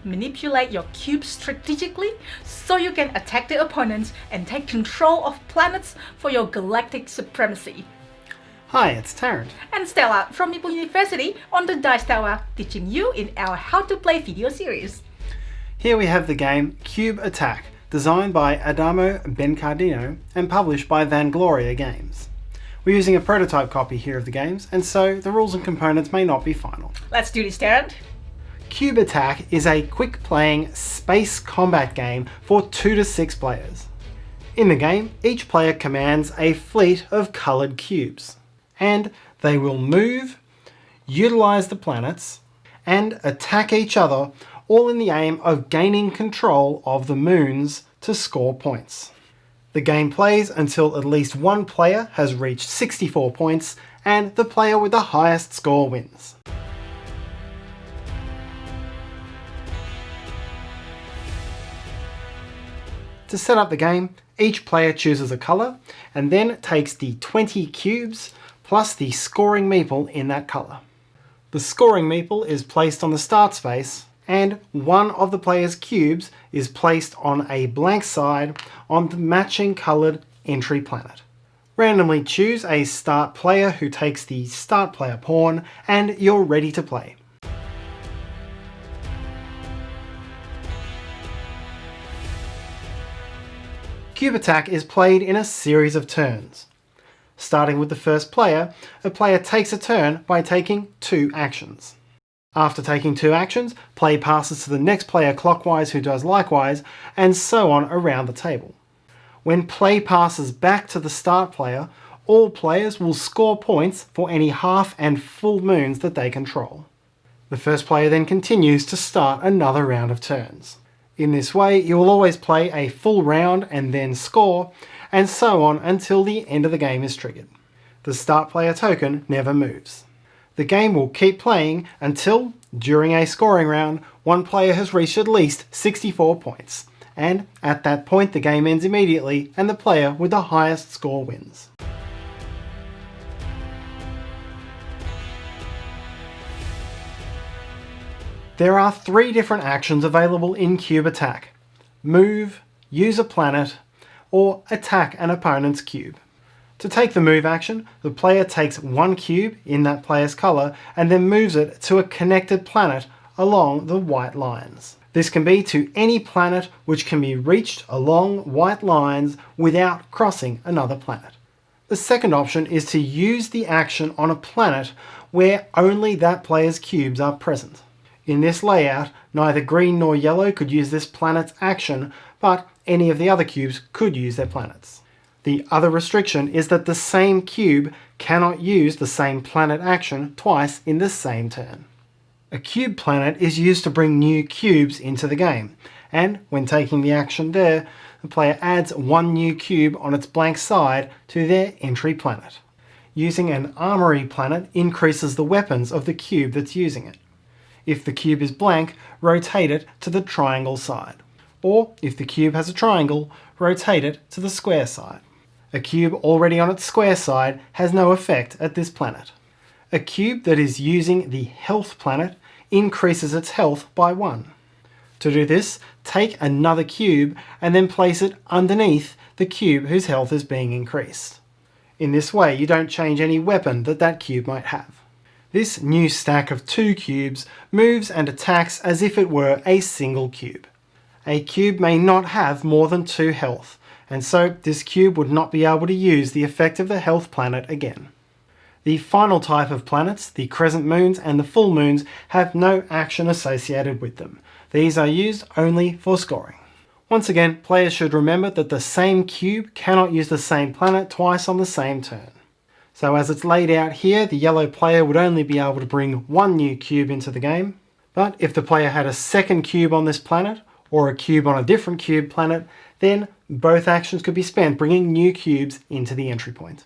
Manipulate your cubes strategically so you can attack the opponents and take control of planets for your galactic supremacy. Hi, it's Tarrant. And Stella from Meeple University on the Dice Tower, teaching you in our How to Play video series. Here we have the game Cube Attack, designed by Adamo Bencardino and published by Vanagloria Games. We're using a prototype copy here of the games, and so the rules and components may not be final. Let's do this, Tarrant. Cube Attack is a quick-playing space combat game for 2 to 6 players. In the game, each player commands a fleet of coloured cubes, and they will move, utilise the planets, and attack each other, all in the aim of gaining control of the moons to score points. The game plays until at least one player has reached 64 points, and the player with the highest score wins. To set up the game, each player chooses a colour and then takes the 20 cubes plus the scoring meeple in that colour. The scoring meeple is placed on the start space, and one of the player's cubes is placed on a blank side on the matching coloured entry planet. Randomly choose a start player who takes the start player pawn, and you're ready to play. Cube Attack is played in a series of turns. Starting with the first player, a player takes a turn by taking 2 actions. After taking 2 actions, play passes to the next player clockwise who does likewise, and so on around the table. When play passes back to the start player, all players will score points for any half and full moons that they control. The first player then continues to start another round of turns. In this way, you will always play a full round and then score, and so on until the end of the game is triggered. The start player token never moves. The game will keep playing until, during a scoring round, one player has reached at least 64 points, and at that point the game ends immediately and the player with the highest score wins. There are 3 different actions available in Cube Attack: move, use a planet, or attack an opponent's cube. To take the move action, the player takes 1 cube in that player's colour and then moves it to a connected planet along the white lines. This can be to any planet which can be reached along white lines without crossing another planet. The second option is to use the action on a planet where only that player's cubes are present. In this layout, neither green nor yellow could use this planet's action, but any of the other cubes could use their planets. The other restriction is that the same cube cannot use the same planet action twice in the same turn. A cube planet is used to bring new cubes into the game, and when taking the action there, the player adds 1 new cube on its blank side to their entry planet. Using an armory planet increases the weapons of the cube that's using it. If the cube is blank, rotate it to the triangle side. Or, if the cube has a triangle, rotate it to the square side. A cube already on its square side has no effect at this planet. A cube that is using the health planet increases its health by 1. To do this, take another cube and then place it underneath the cube whose health is being increased. In this way, you don't change any weapon that cube might have. This new stack of 2 cubes moves and attacks as if it were a single cube. A cube may not have more than 2 health, and so this cube would not be able to use the effect of the health planet again. The final type of planets, the crescent moons and the full moons, have no action associated with them. These are used only for scoring. Once again, players should remember that the same cube cannot use the same planet twice on the same turn. So as it's laid out here, the yellow player would only be able to bring 1 new cube into the game, but if the player had a second cube on this planet, or a cube on a different cube planet, then both actions could be spent bringing new cubes into the entry point.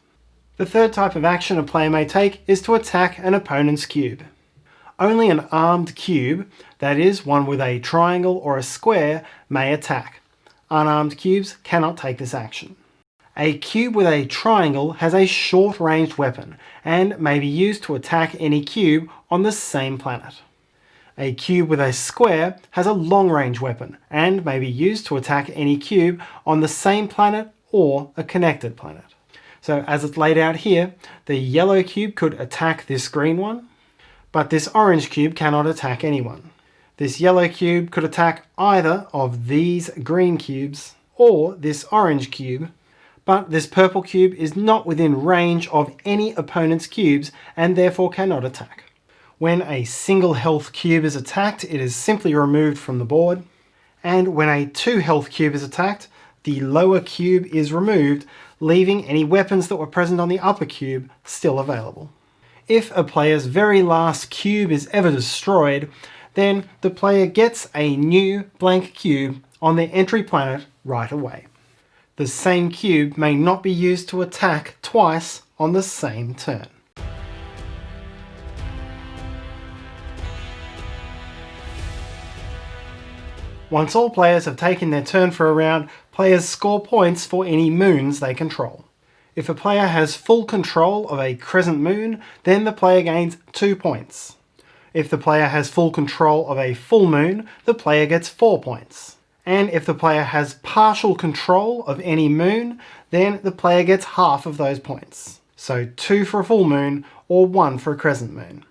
The third type of action a player may take is to attack an opponent's cube. Only an armed cube, that is, one with a triangle or a square, may attack. Unarmed cubes cannot take this action. A cube with a triangle has a short-ranged weapon and may be used to attack any cube on the same planet. A cube with a square has a long-range weapon and may be used to attack any cube on the same planet or a connected planet. So as it's laid out here, the yellow cube could attack this green one, but this orange cube cannot attack anyone. This yellow cube could attack either of these green cubes or this orange cube, but this purple cube is not within range of any opponent's cubes and therefore cannot attack. When a single health cube is attacked, it is simply removed from the board, and when a 2 health cube is attacked, the lower cube is removed, leaving any weapons that were present on the upper cube still available. If a player's very last cube is ever destroyed, then the player gets a new blank cube on their entry planet right away. The same cube may not be used to attack twice on the same turn. Once all players have taken their turn for a round, players score points for any moons they control. If a player has full control of a crescent moon, then the player gains 2 points. If the player has full control of a full moon, the player gets 4 points. And if the player has partial control of any moon, then the player gets half of those points. So 2 for a full moon or 1 for a crescent moon.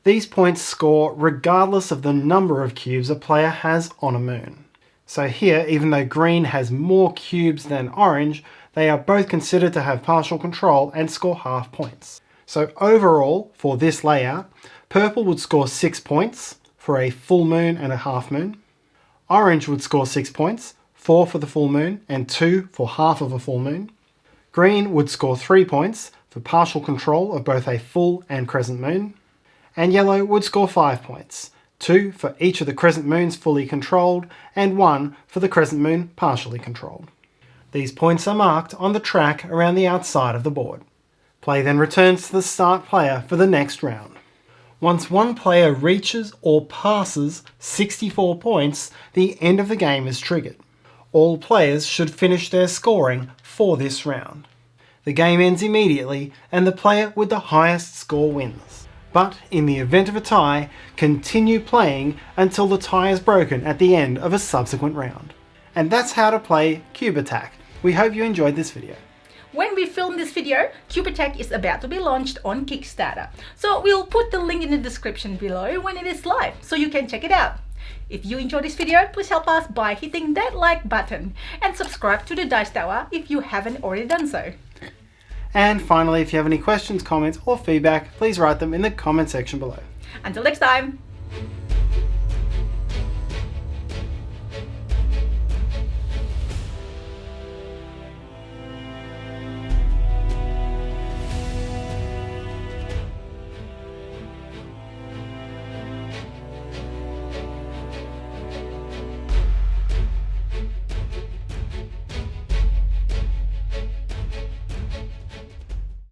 These points score regardless of the number of cubes a player has on a moon. So here, even though green has more cubes than orange, they are both considered to have partial control and score half points. So overall, for this layout, purple would score 6 points for a full moon and a half moon. Orange would score 6 points, 4 for the full moon and 2 for half of a full moon. Green would score 3 points for partial control of both a full and crescent moon. And yellow would score 5 points, 2 for each of the crescent moons fully controlled, and 1 for the crescent moon partially controlled. These points are marked on the track around the outside of the board. Play then returns to the start player for the next round. Once one player reaches or passes 64 points, the end of the game is triggered. All players should finish their scoring for this round. The game ends immediately, and the player with the highest score wins. But in the event of a tie, continue playing until the tie is broken at the end of a subsequent round. And that's how to play Cube Attack. We hope you enjoyed this video. When we film this video, Cube Attack is about to be launched on Kickstarter. So we'll put the link in the description below when it is live, so you can check it out. If you enjoyed this video, please help us by hitting that like button and subscribe to the Dice Tower if you haven't already done so. And finally, if you have any questions, comments or feedback, please write them in the comment section below. Until next time!